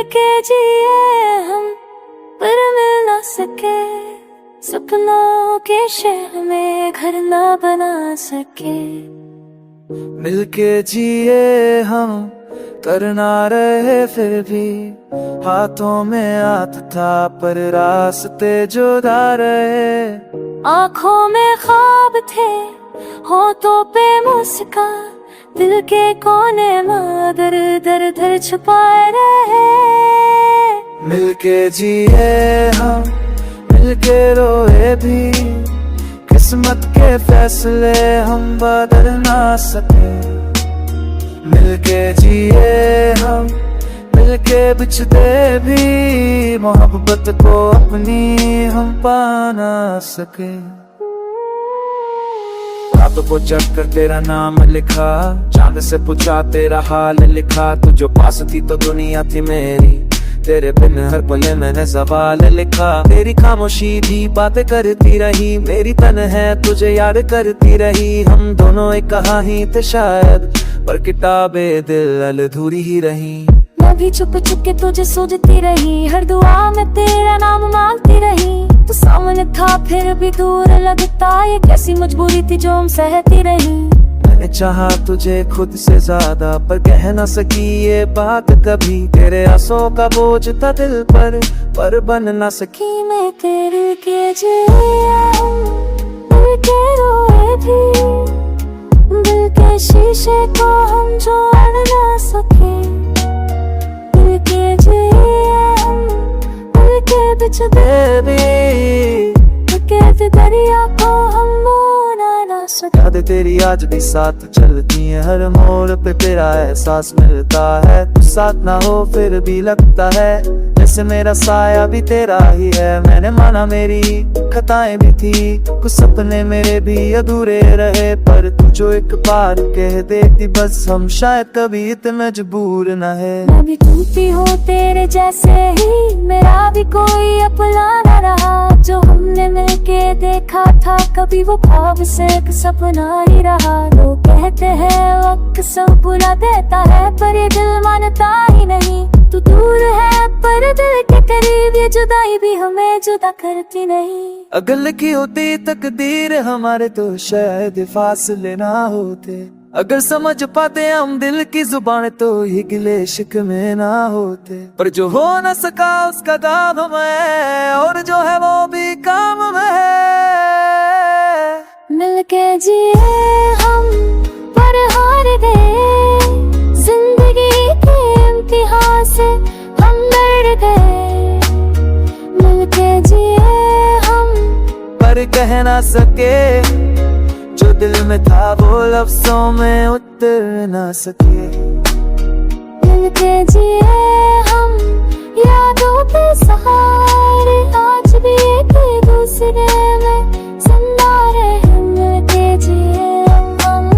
मिलके जिए हम पर मिल ना सके, सपनों के शहर में घर ना बना सके। मिलके जिए हम कर ना रहे फिर भी, हाथों में हाथ था पर रास्ते जुदा रहे। आँखों में ख्वाब थे, होठों पे मुस्कान, दिल के कोने में दर दर दर छुपाए रहे। मिलके जिए हम मिलके रोए भी, किस्मत के फैसले हम बदल ना सके। मिलके जिए हम मिलके बिछते भी, मोहब्बत को अपनी हम पा ना सके। रातों को जग कर तेरा नाम लिखा, चांद से पूछा तेरा हाल लिखा। तू जो पास थी तो दुनिया थी मेरी, तेरे बिन हर पल मैंने सवाल लिखा। तेरी खामोशी भी बातें करती रही, मेरी तन है तुझे याद करती रही। हम दोनों एक कहानी थे शायद, पर किताबें दिल अधूरी ही रही। मैं भी छुप छुप के तुझे सोचती रही, हर दुआ में तेरा नाम मांगती रही। तू सामने था फिर भी दूर लगता, ये कैसी मजबूरी थी जो हम सहती रही। मैंने चाहा तुझे खुद से ज्यादा, पर कह न सकी ये बात कभी। तेरे आंसुओं का बोझ था दिल पर बन न सकी। मैं तेरे के जिया दिल के रोए भी, दिल के शीशे को हम जोड़ ना सके। दिल के जिया दिल के बिछते भी, कैद दरिया को हम मोड़ा ना सके। याद तेरी आज भी साथ चलती है, हर मोड़ पे तेरा एहसास मिलता है। तू साथ ना हो फिर भी लगता है जैसे मेरा साया भी तेरा ही है। मैंने माना मेरी खताएं भी थी, कुछ सपने मेरे भी अधूरे रहे। पर तू जो एक बार कह देती बस, हम शायद कभी इतने मजबूर न है। मैं भी टूटी हूँ तेरे जैसे ही, मेरा भी कोई अपना न रहा। जो हमने मिलके देखा था कभी वो ख्वाब से एक सपना ही रहा। लोग कहते हैं वक्त सब बुला देता है, पर ये दिल मानता ही नहीं। तू दूर है पर दिल के करीब, ये जुदाई भी हमें जुदा करती नहीं। अगर लिखी होती तकदीर हमारे तो शायद फासले ना होते। अगर समझ पाते हम दिल की जुबान तो ये गिले शिकवे ना होते। पर जो हो न सका उसका दाम है, और जो है वो भी काम में है। मिलके जिए हम पर हार गए, जिंदगी के इम्तिहान से हम डर गए। मिलके जिए हम पर कह ना सके, जो दिल में था वो लफ्जों में उतर ना सके। मिलके जिए हम यादों के सहारे, आज भी एक दूसरे में जिंदा रहे। मिलके जिए हम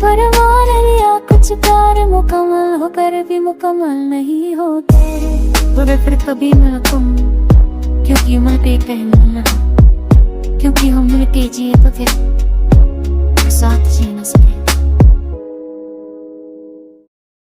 पर मान लिया कुछ प्यार मुकम्मल होकर भी मुकम्मल नहीं होते। तो फिर कभी ना तुम, क्योंकि मिलके कहना, क्योंकि हम मिलके जिए तो फिर साथ जी न सके।